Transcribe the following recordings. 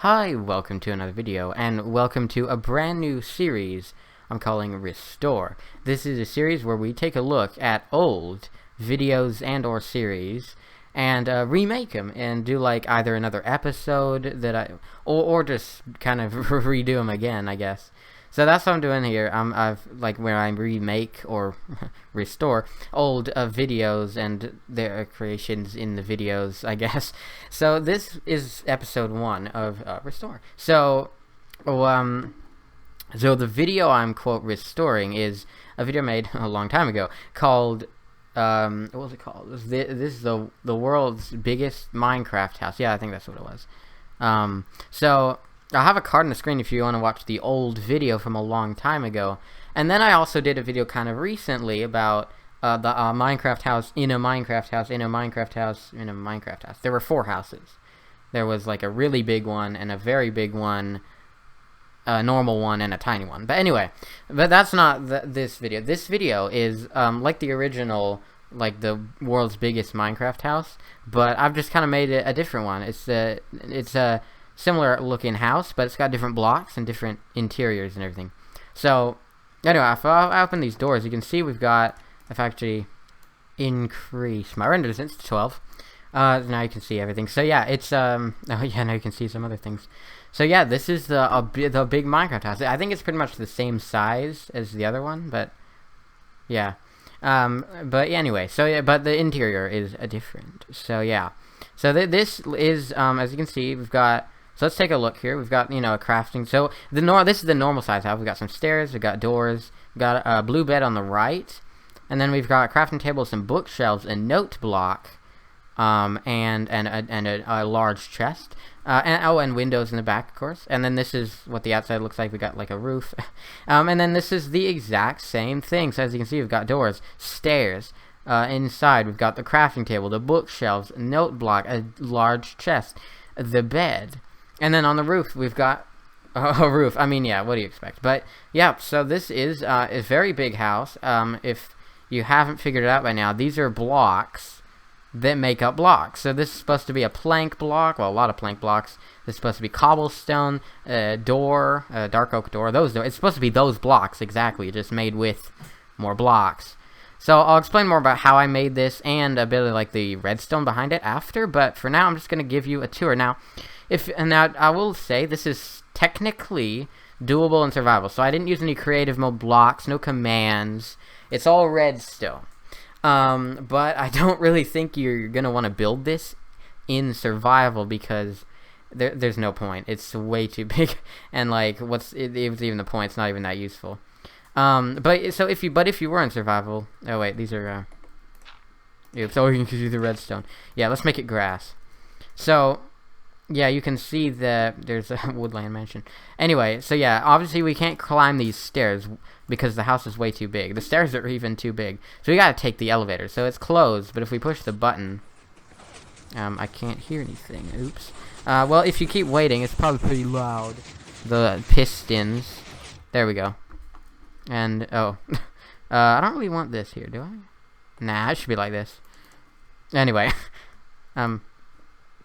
Hi, welcome to another video, and welcome to a brand new series I'm calling Restore. This is a series where we take a look at old videos and or series and remake them and do like either another episode that or just kind of redo them again, I guess. So that's what I'm doing here. I've like where I remake or restore old videos and their creations in the videos, I guess. So this is episode 1 of Restore. So the video I'm quote restoring is a video made a long time ago called what was it called? This is the world's biggest Minecraft house. Yeah, I think that's what it was. So I'll have a card on the screen if you want to watch the old video from a long time ago. And then I also did a video kind of recently about the Minecraft house in a Minecraft house in a Minecraft house in a Minecraft house. There were 4 houses. There was like a really big one and a very big one, a normal one, and a tiny one. But anyway, that's not this video. This video is like the original, like the world's biggest Minecraft house, but I've just kind of made it a different one. It's a similar looking house, but it's got different blocks and different interiors and everything. So anyway, if I open these doors, you can see we've got, I've actually increased my render distance to 12. Now you can see everything. So yeah, it's oh yeah, now you can see some other things. So yeah, this is the big Minecraft house. I think it's pretty much the same size as the other one, but yeah. But anyway, so yeah, but the interior is different. So yeah, so this is as you can see, we've got. So let's take a look here. We've got, you know, a crafting. So this is the normal size house. We've got some stairs. We've got doors. We've got a blue bed on the right, and then we've got a crafting table, some bookshelves, a note block, and a large chest. And windows in the back, of course. And then this is what the outside looks like. We got like a roof. And then this is the exact same thing. So as you can see, we've got doors, stairs. Inside, we've got the crafting table, the bookshelves, note block, a large chest, the bed. And then on the roof, we've got a roof. I mean, yeah, what do you expect? But, yeah, so this is a very big house. If you haven't figured it out by now, these are blocks that make up blocks. So this is supposed to be a plank block. Well, a lot of plank blocks. This is supposed to be cobblestone, door, dark oak door. It's supposed to be those blocks, exactly, just made with more blocks. So I'll explain more about how I made this and a bit of like the redstone behind it after. But for now, I'm just going to give you a tour. Now, I will say this is technically doable in survival. So I didn't use any creative mode blocks, no commands. It's all redstone. But I don't really think you're gonna want to build this in survival because there's no point. It's way too big, and like even the point? It's not even that useful. But if you were in survival, oh wait, these are oops. Oh, you can see the redstone. Yeah, let's make it grass. So. Yeah, you can see that there's a woodland mansion. Anyway, so yeah, obviously we can't climb these stairs because the house is way too big. The stairs are even too big. So we gotta take the elevator. So it's closed, but if we push the button, I can't hear anything. Oops. Well, if you keep waiting, it's probably pretty loud. The pistons. There we go. And, oh. I don't really want this here, do I? Nah, it should be like this. Anyway. Can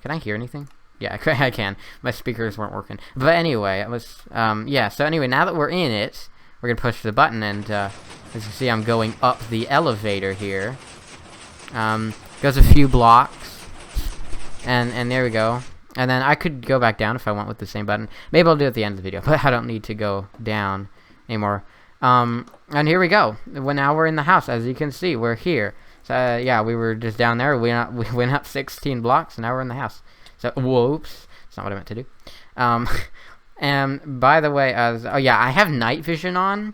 I hear anything? Yeah, I can. My speakers weren't working. But anyway, yeah, so anyway, now that we're in it, we're going to push the button, and as you can see, I'm going up the elevator here. Goes a few blocks, and there we go. And then I could go back down if I want with the same button. Maybe I'll do it at the end of the video, but I don't need to go down anymore. And here we go. Well, now we're in the house, as you can see, we're here. So, yeah, we were just down there, we went up 16 blocks, and now we're in the house. So, whoops, that's not what I meant to do. And by the way, oh yeah, I have night vision on.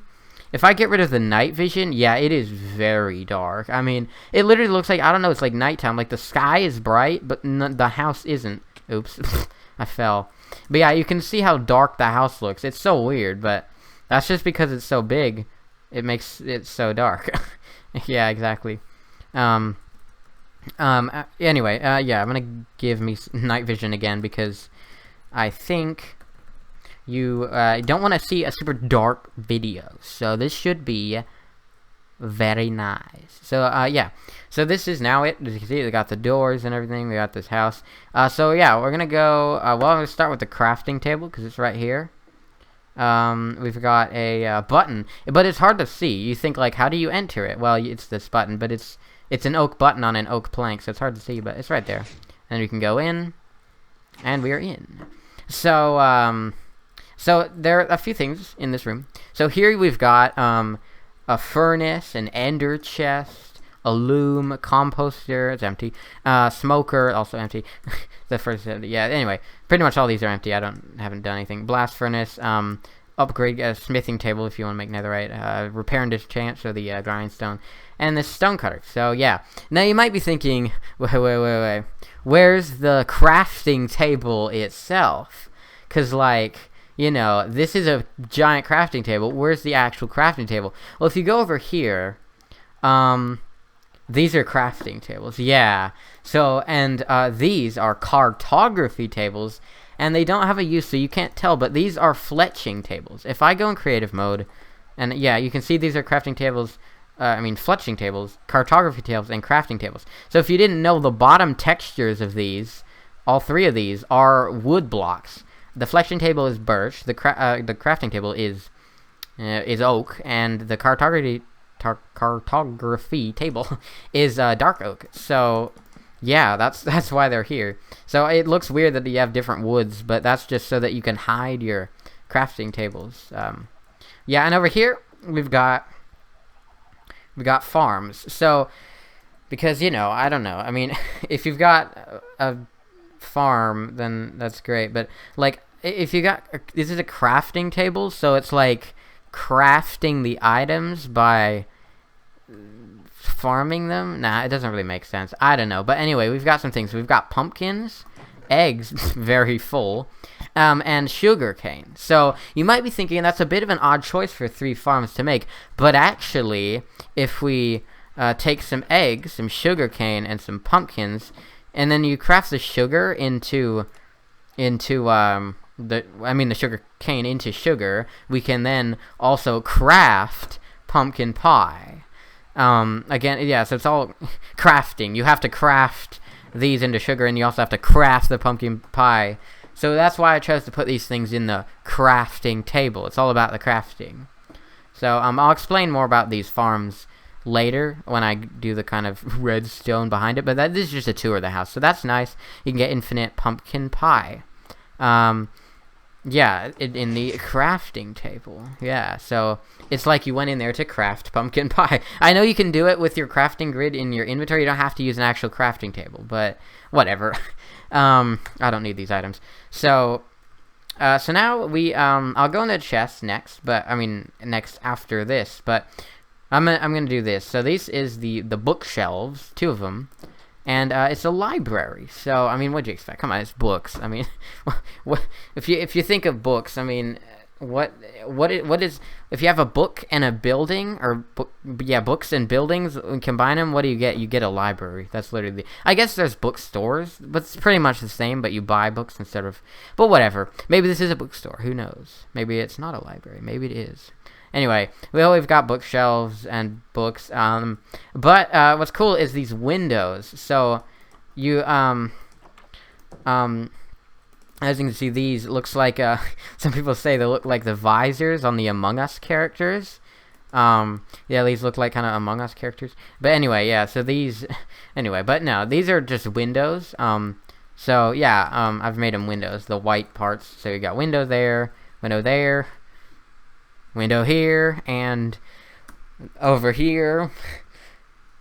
If I get rid of the night vision, yeah, it is very dark. I mean, it literally looks like, I don't know, it's like nighttime. Like, the sky is bright, but the house isn't. Oops, I fell. But yeah, you can see how dark the house looks. It's so weird, but that's just because it's so big. It makes it so dark. Yeah, exactly. Anyway, yeah, I'm gonna give me night vision again because I think you don't want to see a super dark video. So this should be Very nice. So, yeah. So this is now it. As you can see, we got the doors and everything. We got this house. So, yeah, we're going to go... well, I'm going to start with the crafting table, because it's right here. We've got a button. But it's hard to see. You think, like, how do you enter it? Well, it's this button, but it's an oak button on an oak plank, so it's hard to see, but it's right there. And we can go in, and we are in. So, so there are a few things in this room. So here we've got, a furnace, an ender chest, a loom, a composter, it's empty, smoker, also empty. The first, yeah, anyway, pretty much all these are empty. Haven't done anything. Blast furnace, upgrade a smithing table if you want to make netherite, repair and disenchant, so the grindstone, and this stone cutter. So yeah, now you might be thinking, wait, where's the crafting table itself? Because, like, you know, this is a giant crafting table. Where's the actual crafting table? Well, if you go over here, these are crafting tables. Yeah. So, and these are cartography tables, and they don't have a use, so you can't tell, but these are fletching tables. If I go in creative mode, and yeah, you can see these are crafting tables, fletching tables, cartography tables, and crafting tables. So if you didn't know, the bottom textures of these, all three of these, are wood blocks. The fletching table is birch, the crafting table is oak, and the cartography table is dark oak. So yeah, that's why they're here. So it looks weird that you have different woods, but that's just so that you can hide your crafting tables. Yeah, and over here we've got farms. So because, you know, I don't know. I mean, if you've got a farm, then that's great, but like if you got this is a crafting table, so it's like crafting the items by farming them. Nah, it doesn't really make sense. I don't know, but anyway, we've got some things. We've got pumpkins, eggs, very full, and sugar cane. So you might be thinking that's a bit of an odd choice for 3 farms to make, but actually if we take some eggs, some sugar cane, and some pumpkins, and then you craft the sugar into the sugar cane into sugar, we can then also craft pumpkin pie. Again, yeah, so it's all crafting. You have to craft these into sugar, and you also have to craft the pumpkin pie. So that's why I chose to put these things in the crafting table. It's all about the crafting. So I'll explain more about these farms later when I do the kind of redstone behind it, but this is just a tour of the house, so that's nice. You can get infinite pumpkin pie. Yeah, in the crafting table. Yeah, so it's like you went in there to craft pumpkin pie. I know you can do it with your crafting grid in your inventory. You don't have to use an actual crafting table, but whatever. I don't need these items. So now I'll go into the chest next, but next after this, but I'm gonna do this. So this is the bookshelves, 2 of them, and it's a library. So what'd you expect? Come on, it's books. What if you think of books? What is if you have a book and a building, or books and buildings, and combine them? What do you get? You get a library. That's literally. I guess there's bookstores, but it's pretty much the same. But you buy books instead of. But whatever. Maybe this is a bookstore. Who knows? Maybe it's not a library. Maybe it is. Anyway, we've got bookshelves and books. But what's cool is these windows. So you as you can see, these looks like some people say they look like the visors on the Among Us characters. Yeah, these look like kind of Among Us characters. But anyway, yeah. So these, anyway, but no, these are just windows. So yeah, I've made them windows, the white parts. So you got window there, window here, and over here,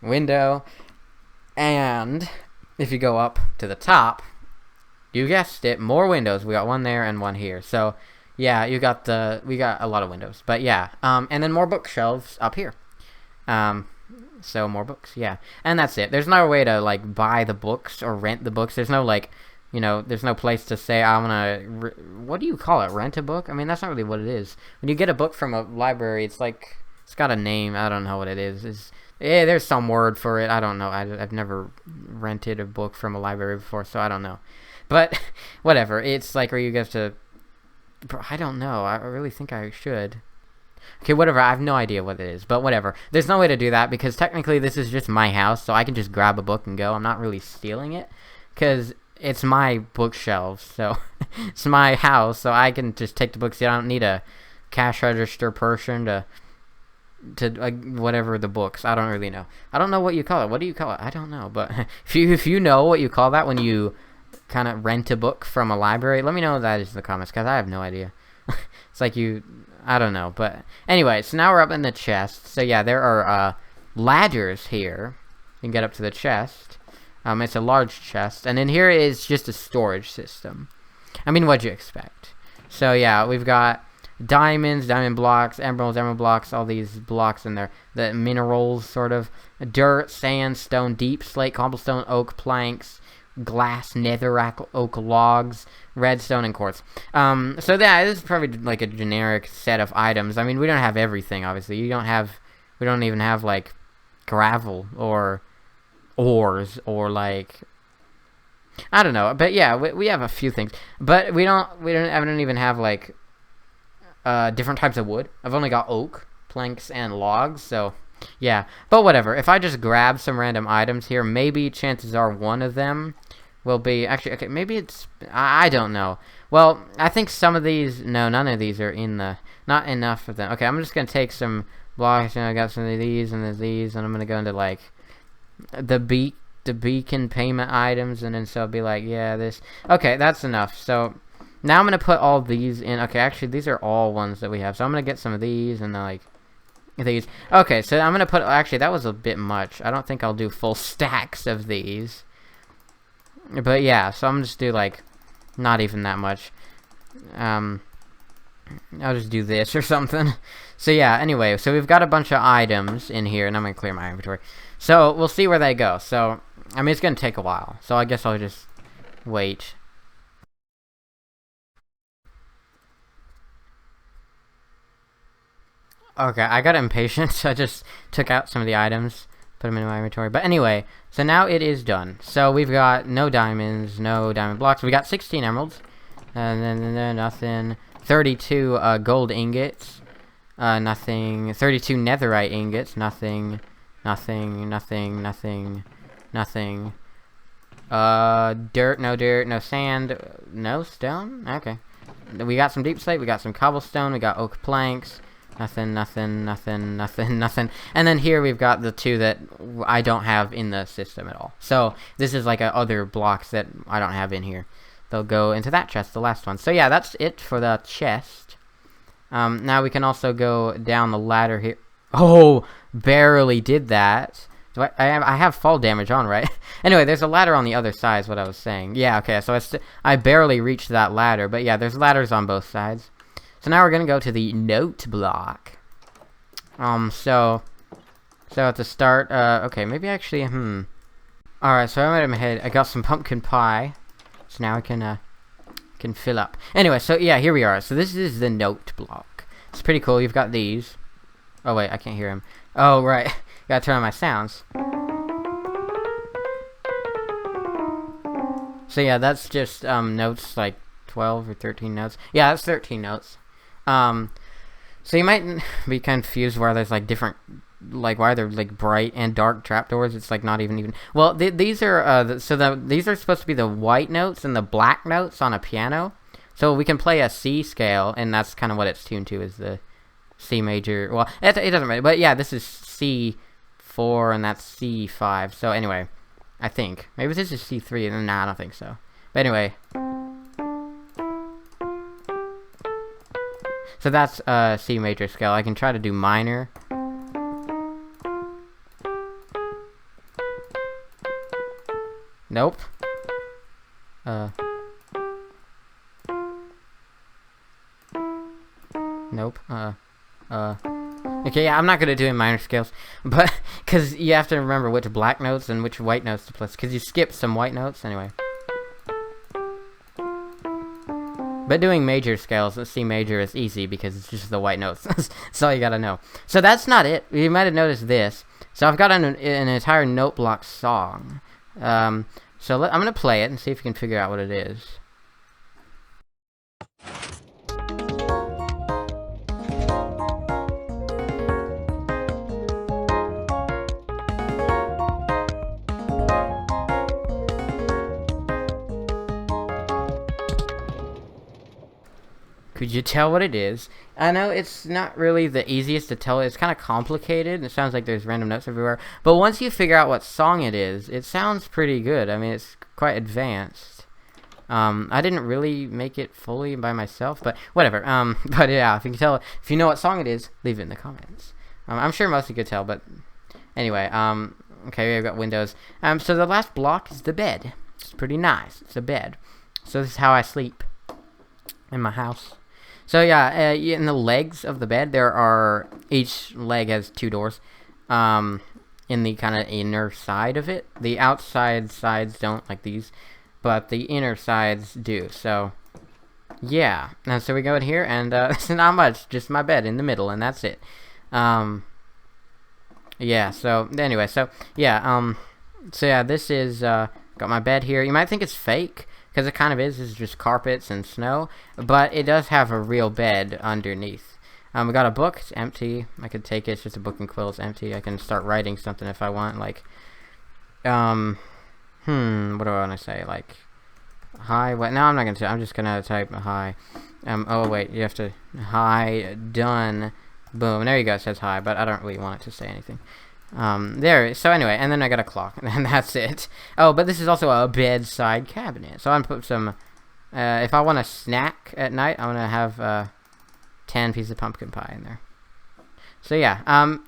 window. And if you go up to the top, you guessed it, more windows. We got one there and one here. So yeah, we got a lot of windows. But yeah, and then more bookshelves up here. So more books, yeah. And that's it. There's no way to like buy the books or rent the books. There's no like, there's no place to say I want to, what do you call it? Rent a book? That's not really what it is. When you get a book from a library, it's like, it's got a name. I don't know what it is. Yeah, there's some word for it. I don't know. I've never rented a book from a library before, so I don't know. But whatever. It's like where you get to, I don't know. I really think I should. Okay, whatever. I have no idea what it is, but whatever. There's no way to do that because technically this is just my house, so I can just grab a book and go. I'm not really stealing it because it's my bookshelves, so it's my house, so I can just take the books. I don't need a cash register person to whatever the books. I don't really know. I don't know what you call it. What do you call it? I don't know. But if you know what you call that when you kind of rent a book from a library, let me know that in the comments because I have no idea. It's like I don't know. But anyway, so now we're up in the chest. So yeah, there are ladders here. You can get up to the chest. It's a large chest, and in here is just a storage system. I mean, what'd you expect? So yeah, we've got diamonds, diamond blocks, emeralds, emerald blocks, all these blocks in there. The minerals, sort of. Dirt, sand, stone, deep slate, cobblestone, oak, planks, glass, netherrack, oak logs, redstone, and quartz. So yeah, this is probably like a generic set of items. I mean, we don't have everything, obviously. We don't even have, like, gravel, or ores, or, like, I don't know. But yeah, we have a few things. But I don't even have, like, different types of wood. I've only got oak, planks, and logs, so yeah. But whatever. If I just grab some random items here, maybe chances are one of them will be actually okay. Maybe it's I don't know. Well, I think some of these. No, none of these are in the. Not enough of them. Okay, I'm just gonna take some blocks. And I got some of these and these, and I'm gonna go into like the beacon payment items, and then so I'll be like, yeah, this. Okay, that's enough. So. Now I'm going to put all these in. Okay, actually, these are all ones that we have. So I'm going to get some of these and, like, these. Okay, so I'm going to put... Actually, that was a bit much. I don't think I'll do full stacks of these. But, yeah, so I'm going to just do, like, not even that much. I'll just do this or something. So, yeah, anyway. So we've got a bunch of items in here. And I'm going to clear my inventory. So we'll see where they go. So, I mean, it's going to take a while. So I guess I'll just wait. Okay, I got impatient, so I just took out some of the items, put them in my inventory. But anyway, so now it is done. So we've got no diamonds, no diamond blocks. We got 16 emeralds, and then nothing. 32 gold ingots, nothing. 32 netherite ingots, nothing. Dirt, no sand, no stone. Okay, we got some deep slate, we got some cobblestone, we got oak planks. Nothing. And then here we've got the two that I don't have in the system at all. So this is like other blocks that I don't have in here. They'll go into that chest, the last one. So yeah, that's it for the chest. Now we can also go down the ladder here. Oh, barely did that. Do I have fall damage on, right? Anyway, there's a ladder on the other side is what I was saying. Yeah, okay, so I barely reached that ladder. But yeah, there's ladders on both sides. So now we're gonna go to the note block. So at the start, okay, maybe actually, Alright, so I went ahead. I got some pumpkin pie, so now I can fill up. Anyway, so yeah, here we are. So this is the note block. It's pretty cool. You've got these. Oh wait, I can't hear him. Oh right, gotta turn on my sounds. So yeah, that's just notes like 12 or 13 notes. Yeah, that's 13 notes. So you might be confused why there's like different, like why they're like bright and dark trapdoors. It's like not even. Well, these are these are supposed to be the white notes and the black notes on a piano. So we can play a C scale, and that's kind of what it's tuned to, is the C major. Well, it doesn't matter, but yeah, this is C4 and that's C5. So anyway, I think maybe this is C3, and nah, I don't think so. But anyway. So that's C major scale. I can try to do minor. Nope. Nope. Okay, yeah, I'm not gonna do in minor scales, but because you have to remember which black notes and which white notes to play, because you skip some white notes anyway. But doing major scales, C major is easy because it's just the white notes. That's all you gotta know. So that's not it. You might have noticed this. So I've got an entire Noteblock Song. So I'm gonna play it and see if you can figure out what it is. Could you tell what it is? I know it's not really the easiest to tell. It's kind of complicated. It sounds like there's random notes everywhere. But once you figure out what song it is, it sounds pretty good. I mean, it's quite advanced. I didn't really make it fully by myself, but whatever. But yeah, if you can tell, if you know what song it is, leave it in the comments. I'm sure most of you could tell, but anyway, okay, we've got windows. So the last block is the bed. It's pretty nice. It's a bed. So this is how I sleep in my house. So yeah, in the legs of the bed, there are, each leg has 2 doors. In the kind of inner side of it. The outside sides don't, like these, but the inner sides do. So yeah, and so we go in here, and it's not much, just my bed in the middle, and that's it. Yeah, so anyway, so yeah, this is got my bed here. You might think it's fake, because it kind of is. It's just carpets and snow, but it does have a real bed underneath. We got a book. It's empty. I could take it. It's just a book and quill. It's empty. I can start writing something if I want. Like, what do I want to say? Like, hi. What? No, I'm not gonna. I'm just gonna type hi. Oh wait, you have to. Hi. Done. Boom. There you go. It says hi, but I don't really want it to say anything. There. So anyway, and then I got a clock, and that's it. Oh, but this is also a bedside cabinet. So I'm gonna put some. If I want a snack at night, I'm gonna have 10 pieces of pumpkin pie in there. So yeah,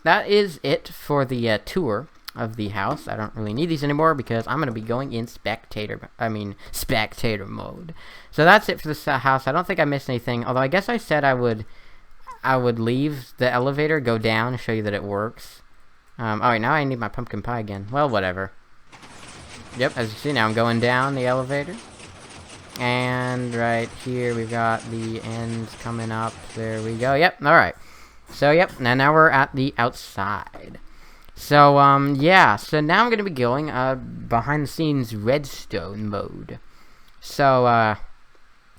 that is it for the tour of the house. I don't really need these anymore because I'm gonna be going in spectator mode. So that's it for this house. I don't think I missed anything. Although I guess I said I would leave the elevator, go down, and show you that it works. Alright, now I need my pumpkin pie again. Well, whatever. Yep, as you see now, I'm going down the elevator. And right here, we've got the ends coming up. There we go. Yep, alright. So, yep, now we're at the outside. So, yeah, so now I'm going to be going behind the scenes redstone mode. So,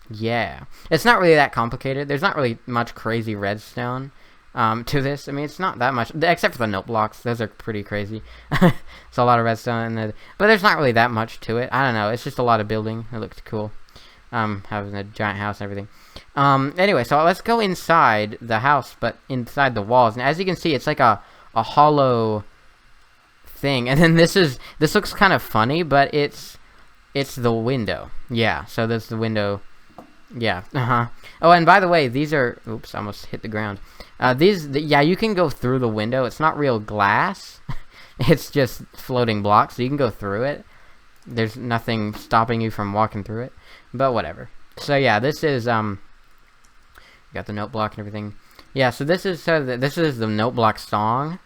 yeah. It's not really that complicated. There's not really much crazy redstone to this. I mean, it's not that much, except for the note blocks. Those are pretty crazy. It's a lot of redstone in there. But there's not really that much to it. I don't know. It's just a lot of building. It looks cool. Having a giant house and everything. Anyway, so let's go inside the house, but inside the walls. And as you can see, it's like a hollow thing. And then this looks kind of funny, but it's the window. Yeah, so that's the window. Yeah, Oh, and by the way, these are, oops, I almost hit the ground. Yeah, you can go through the window. It's not real glass. It's just floating blocks, so you can go through it. There's nothing stopping you from walking through it. But whatever. So yeah, this is got the note block and everything. Yeah, so this is the Noteblock Song.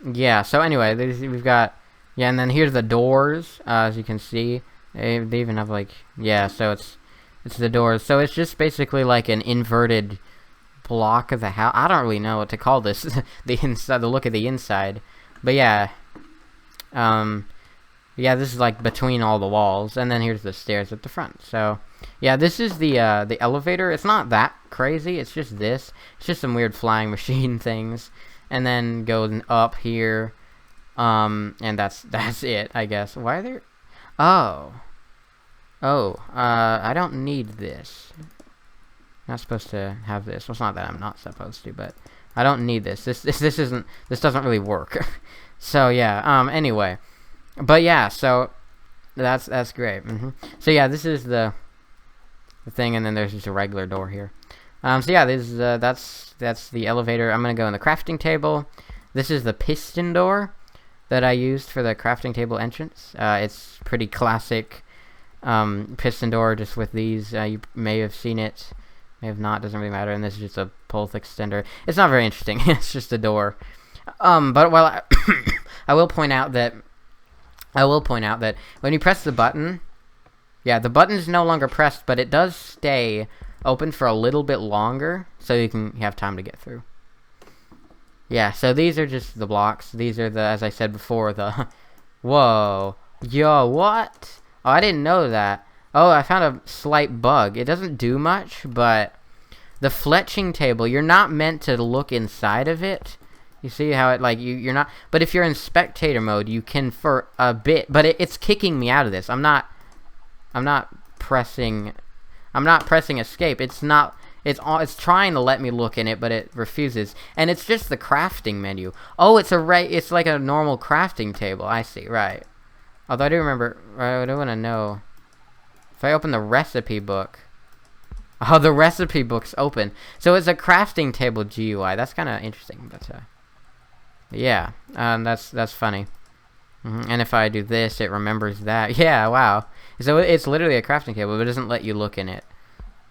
Yeah, so anyway, we've got, yeah, and then here's the doors, as you can see. They even have like, yeah, so it's the doors. So it's just basically like an inverted block of the house. I don't really know what to call this. The inside, the look of the inside. But yeah. Yeah, this is like between all the walls, and then here's the stairs at the front. So, yeah, this is the elevator. It's not that crazy. It's just this. It's just some weird flying machine things, and then going up here. And that's it, I guess. Why are there? Oh, I don't need this. I'm not supposed to have this. Well, it's not that I'm not supposed to, but I don't need this. This doesn't really work. So yeah. Anyway. But yeah, so that's great. So yeah, this is the thing, and then there's just a regular door here. So yeah, this is that's the elevator. I'm gonna go in the crafting table. This is the piston door that I used for the crafting table entrance. It's pretty classic piston door, just with these. You may have seen it, may have not. Doesn't really matter. And this is just a pulse extender. It's not very interesting. It's just a door. But while I will point out that when you press the button, yeah, the button is no longer pressed, but it does stay open for a little bit longer, so you have time to get through. Yeah, so these are just the blocks. These are as I said before, whoa, yo, what? Oh, I didn't know that. Oh, I found a slight bug. It doesn't do much, but the fletching table, you're not meant to look inside of it. You see how it, like, you're not, but if you're in spectator mode, you can for a bit, but it's kicking me out of this. I'm not I'm not pressing escape. It's not. It's trying to let me look in it, but it refuses. And it's just the crafting menu. Oh, it's like a normal crafting table. I see. Right. Although I do remember. I do want to know if I open the recipe book. Oh, the recipe book's open. So it's a crafting table GUI. That's kind of interesting. But yeah, that's funny. And if I do this, it remembers that. Yeah, wow. So it's literally a crafting table, but it doesn't let you look in it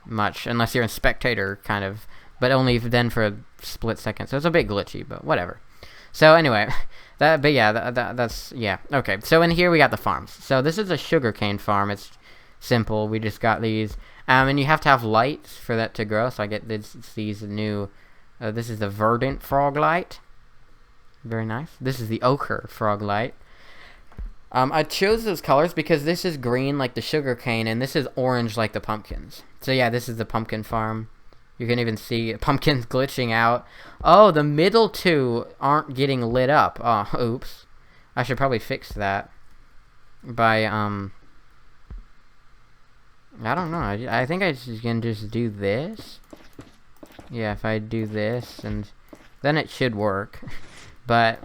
much unless you're in spectator, kind of. But only then for a split second. So it's a bit glitchy, but whatever. So anyway, that's yeah. Okay, so in here we got the farms. So this is a sugarcane farm. It's simple. We just got these. And you have to have lights for that to grow. So I get these new. This is the verdant frog light. Very nice. This is the ochre frog light. I chose those colors because this is green like the sugarcane, and this is orange like the pumpkins. So yeah, this is the pumpkin farm. You can even see pumpkins glitching out. Oh, the middle two aren't getting lit up. Oh, oops. I should probably fix that by I don't know. I think I can just do this. Yeah, if I do this, and then it should work. But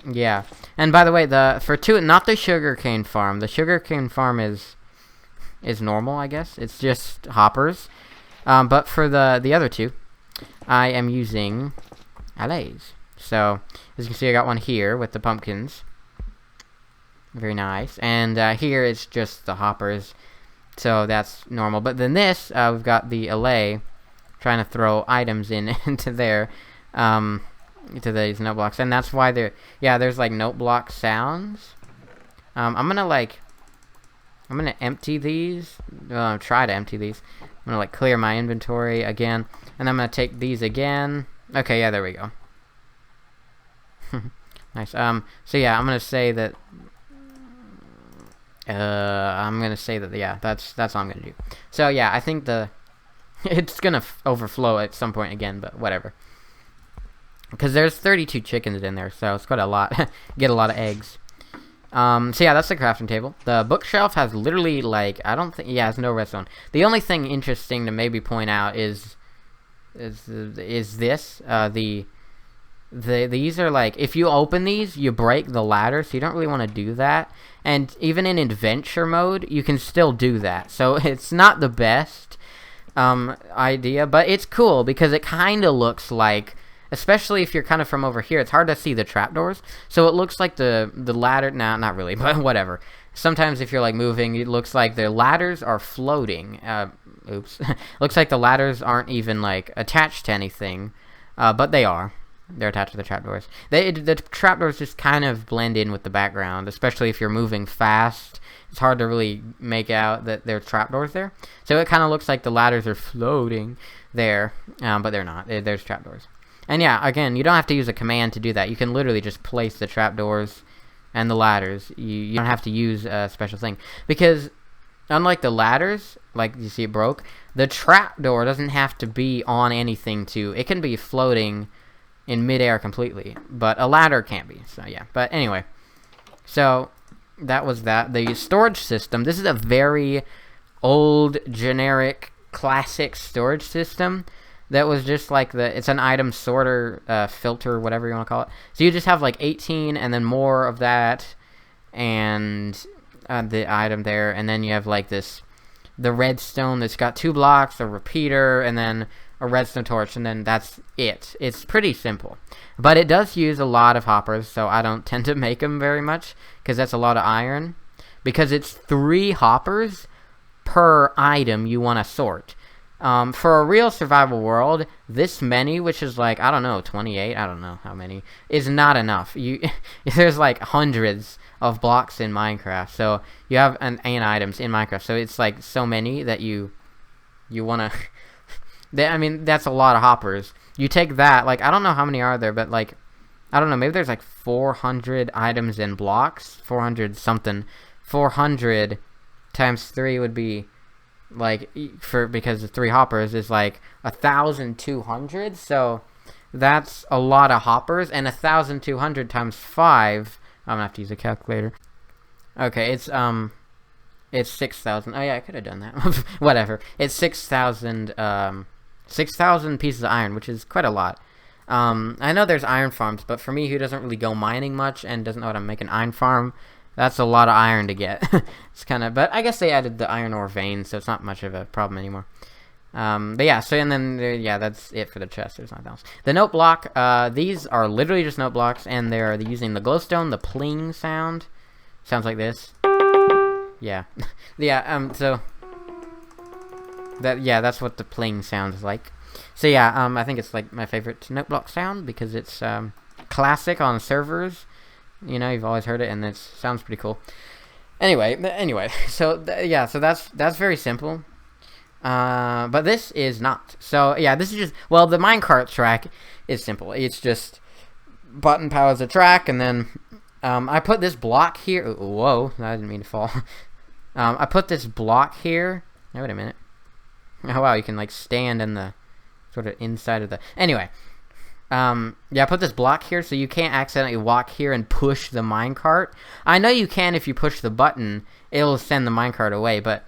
yeah. And by the way, not the sugarcane farm. The sugarcane farm is normal, I guess. It's just hoppers. But for the other two, I am using allays. So as you can see, I got one here with the pumpkins. Very nice. And here it's just the hoppers. So that's normal. But then this, we've got the allay trying to throw items into there. To these note blocks, and that's why there's like note block sounds. I'm gonna empty these. Try to empty these. I'm gonna like clear my inventory again, and I'm gonna take these again. Okay, yeah, there we go. Nice. So yeah, I'm gonna say that. Yeah, that's all I'm gonna do. So yeah, I think it's gonna overflow at some point again, but whatever. Because there's 32 chickens in there, so it's quite a lot. Get a lot of eggs. So yeah, that's the crafting table. The bookshelf has literally like it has no redstone. The only thing interesting to maybe point out is this. These are like, if you open these, you break the ladder, so you don't really want to do that. And even in adventure mode, you can still do that. So it's not the best idea, but it's cool because it kind of looks like. Especially if you're kind of from over here, it's hard to see the trapdoors. So it looks like the ladder... Nah, not really, but whatever. Sometimes if you're like moving, it looks like the ladders are floating. Oops. Looks like the ladders aren't even like attached to anything. But they are. They're attached to the trapdoors. The trapdoors just kind of blend in with the background, especially if you're moving fast. It's hard to really make out that there are trapdoors there. So it kind of looks like the ladders are floating there, but they're not. There's trapdoors. And yeah, again, you don't have to use a command to do that. You can literally just place the trapdoors and the ladders. You don't have to use a special thing. Because unlike the ladders, like you see it broke, the trapdoor doesn't have to be on anything it can be floating in midair completely. But a ladder can't be. So yeah. But anyway. So that was that. The storage system. This is a very old, generic, classic storage system. That was just like it's an item sorter, filter, whatever you want to call it. So you just have like 18 and then more of that, and the item there, and then you have like the redstone that's got 2 blocks, a repeater, and then a redstone torch, and then that's it. It's pretty simple. But it does use a lot of hoppers, so I don't tend to make them very much, because that's a lot of iron. Because it's 3 hoppers per item you want to sort. For a real survival world, this many, which is like, I don't know, 28, I don't know how many, is not enough. There's like hundreds of blocks in Minecraft, so you have and items in Minecraft, so it's like so many that you want to, I mean, that's a lot of hoppers. You take that, like, I don't know how many are there, but like, I don't know, maybe there's like 400 items in blocks, 400 something, 400 times 3 would be, like, because the 3 hoppers is like 1,200, so that's a lot of hoppers, and 1,200 times 5, I'm gonna have to use a calculator. Okay, it's It's 6,000. Oh yeah, I could have done that. Whatever. It's 6,000 pieces of iron, which is quite a lot. I know there's iron farms, but for me, who doesn't really go mining much and doesn't know how to make an iron farm, that's a lot of iron to get. It's kind of, but I guess they added the iron ore veins, so it's not much of a problem anymore. But yeah, so and then yeah, that's it for the chest. There's nothing else. The note block. These are literally just note blocks, and they're using the glowstone, the pling sound. Sounds like this. Yeah, yeah. So that's what the pling sounds like. So yeah, I think it's like my favorite note block sound because it's classic on servers. You know, you've always heard it, and it sounds pretty cool. Anyway, so yeah, so that's very simple. But this is not. So yeah, this is just, well, the Minecart track is simple. It's just button powers the track, and then I put this block here. Whoa, I didn't mean to fall. I put this block here. Oh, wait a minute. Oh wow, you can like stand in the sort of inside of the. Anyway, yeah, I put this block here so you can't accidentally walk here and push the minecart. I know you can if you push the button, it'll send the minecart away, but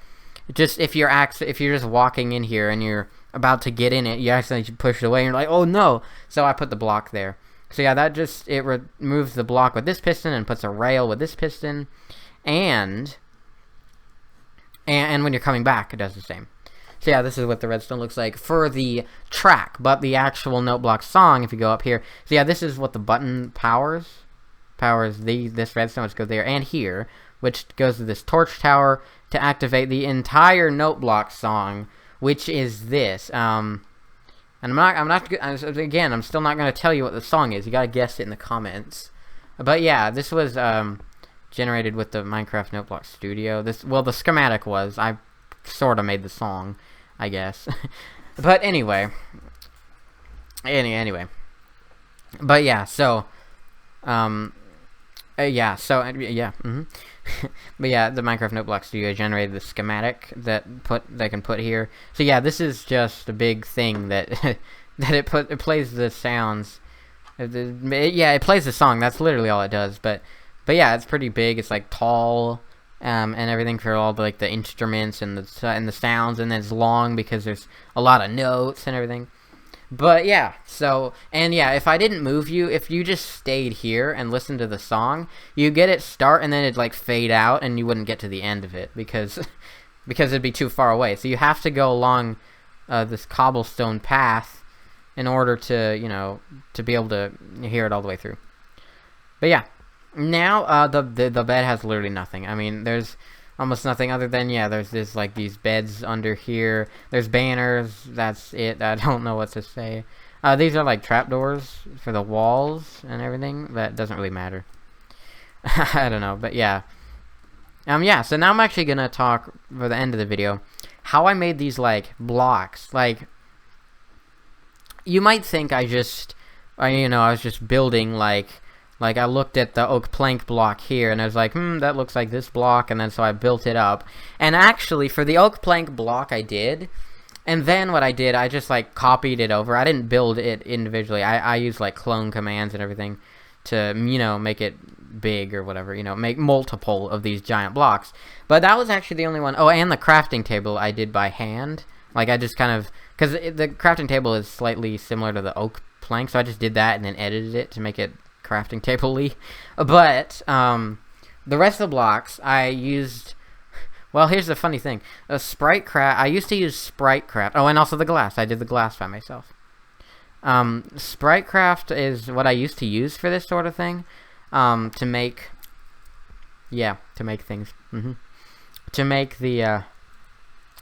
just if you're just walking in here and you're about to get in it, you accidentally push it away and you're like, oh no. So I put the block there. So yeah, that just, it removes the block with this piston and puts a rail with this piston, and when you're coming back, it does the same. So yeah, this is what the redstone looks like for the track, but the actual Noteblock Song, if you go up here, so yeah, this is what the button powers this redstone, which goes there, and here, which goes to this torch tower to activate the entire Noteblock Song, which is this. And I'm still not going to tell you what the song is. You got to guess it in the comments. But yeah, this was generated with the Minecraft Noteblock Studio. Well, the schematic was. I sort of made the song, I guess. But anyway. But yeah, so but yeah, the Minecraft Noteblock Studio generated the schematic that they can put here. So yeah, this is just a big thing that it plays the sounds. It plays the song. That's literally all it does. But yeah, it's pretty big. It's like tall, and everything for all the instruments and the sounds, and then it's long because there's a lot of notes and everything. But yeah, so, and yeah, if I didn't move you, if you just stayed here and listened to the song, you get it start and then it'd like fade out and you wouldn't get to the end of it because it'd be too far away. So you have to go along this cobblestone path in order to, to be able to hear it all the way through. But yeah, now the bed has literally nothing. I mean, there's almost nothing other than, yeah, there's these beds under here. There's banners. That's it. I don't know what to say. These are like trapdoors for the walls and everything. That doesn't really matter. I don't know, but yeah. Yeah, so now I'm actually gonna talk for the end of the video how I made these blocks. You might think I was just building I looked at the oak plank block here, and I was like, that looks like this block, and then so I built it up. And actually, for the oak plank block, I did. And then what I did, I just, copied it over. I didn't build it individually. I used, clone commands and everything to, make it big or whatever, make multiple of these giant blocks. But that was actually the only one. Oh, and the crafting table I did by hand. I just kind of, because the crafting table is slightly similar to the oak plank, so I just did that and then edited it to make it crafting table-y. But the rest of the blocks I used. Well, here's the funny thing: I used to use Spritecraft. Oh, and also the glass. I did the glass by myself. Spritecraft is what I used to use for this sort of thing, to make things. To make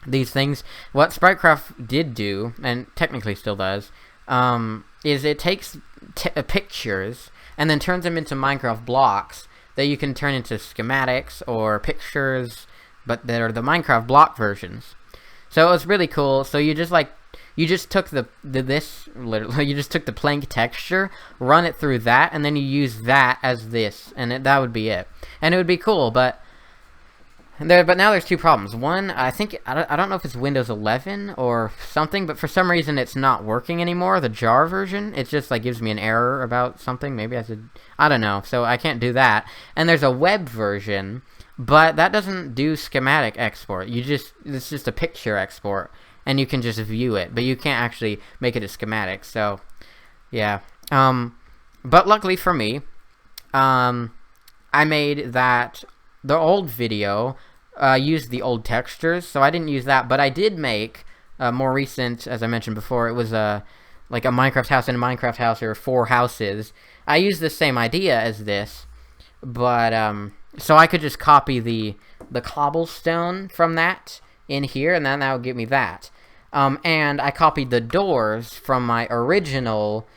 these things. What Spritecraft did do, and technically still does, is it takes pictures and then turns them into Minecraft blocks that you can turn into schematics or pictures, but that are the Minecraft block versions. So it was really cool. So you just took you just took the plank texture, run it through that, and then you use that as this, and that would be it. And it would be cool, but now there's two problems. One, I don't know if it's Windows 11 or something, but for some reason it's not working anymore. The jar version, it just gives me an error about something. Maybe I don't know. So I can't do that. And there's a web version but that doesn't do schematic export. It's just a picture export, and you can just view it, but you can't actually make it a schematic. So yeah, but luckily for me, I made the old video used the old textures, so I didn't use that, but I did make more recent, as I mentioned before. It was like a Minecraft house and a Minecraft house, or 4 houses. I used the same idea as this, but so I could just copy the cobblestone from that in here, and then that would give me that. And I copied the doors from my original,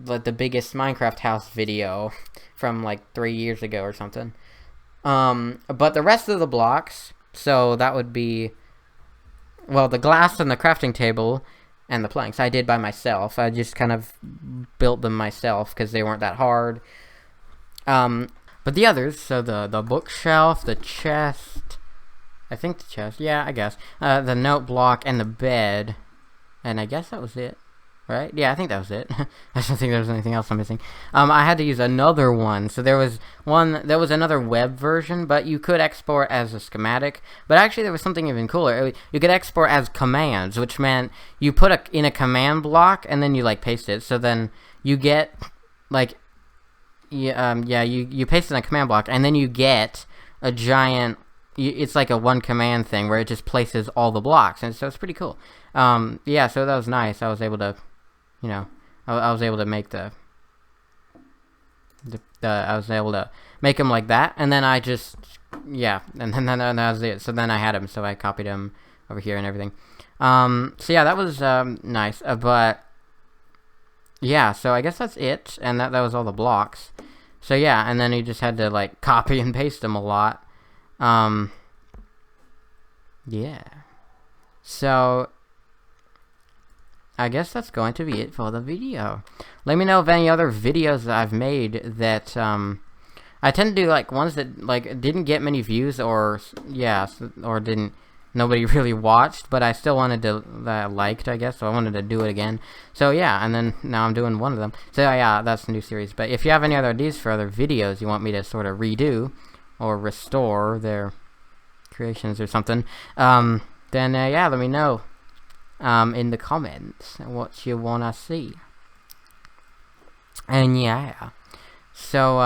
like the biggest Minecraft house video from like 3 years ago or something. But the rest of the blocks, so that would be, well, the glass and the crafting table and the planks, I did by myself. I just kind of built them myself because they weren't that hard. But the others, so the bookshelf, the chest, I think the chest, yeah, I guess, the note block and the bed, and I guess that was it. Right? Yeah, I think that was it. I don't think there was anything else I'm missing. I had to use another one. So there was another web version, but you could export as a schematic. But actually, there was something even cooler. You could export as commands, which meant you put in a command block and then you like paste it. So then you get like, you paste in a command block and then you get a giant. It's like a one command thing where it just places all the blocks, and so it's pretty cool. Yeah, so that was nice. I was able to. I was able to make I was able to make them like that, and then I just, yeah, and then that was it. So then I had them, so I copied them over here and everything. So yeah, that was nice. But yeah, so I guess that's it, and that was all the blocks. So yeah, and then you just had to like copy and paste them a lot. Yeah. So I guess that's going to be it for the video. Let me know of any other videos that I've made that, I tend to do, like, ones that, like, didn't get many views, or, yeah, or nobody really watched, but I still wanted to, that I liked, I guess, so I wanted to do it again. So, yeah, and then now I'm doing one of them. So, yeah, that's the new series. But if you have any other ideas for other videos you want me to sort of redo, or restore their creations or something, then, yeah, let me know. In the comments what you wanna see. And yeah, so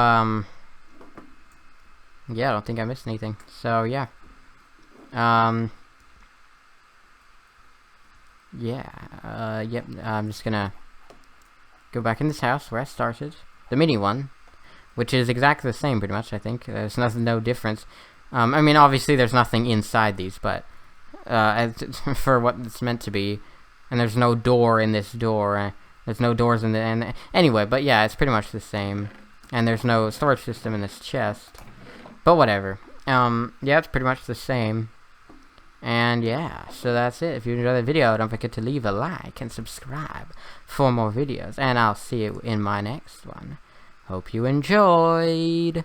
yeah, I don't think I missed anything. So yeah, yep, I'm just gonna go back in this house where I started, the mini one, which is exactly the same pretty much. I think there's no difference. I mean, obviously there's nothing inside these, but for what it's meant to be, and there's no door in this door, there's no doors in the end. Anyway, but yeah, it's pretty much the same, and there's no storage system in this chest, but whatever. Yeah, it's pretty much the same, and yeah, so that's it. If you enjoyed the video, don't forget to leave a like and subscribe for more videos, and I'll see you in my next one. Hope you enjoyed.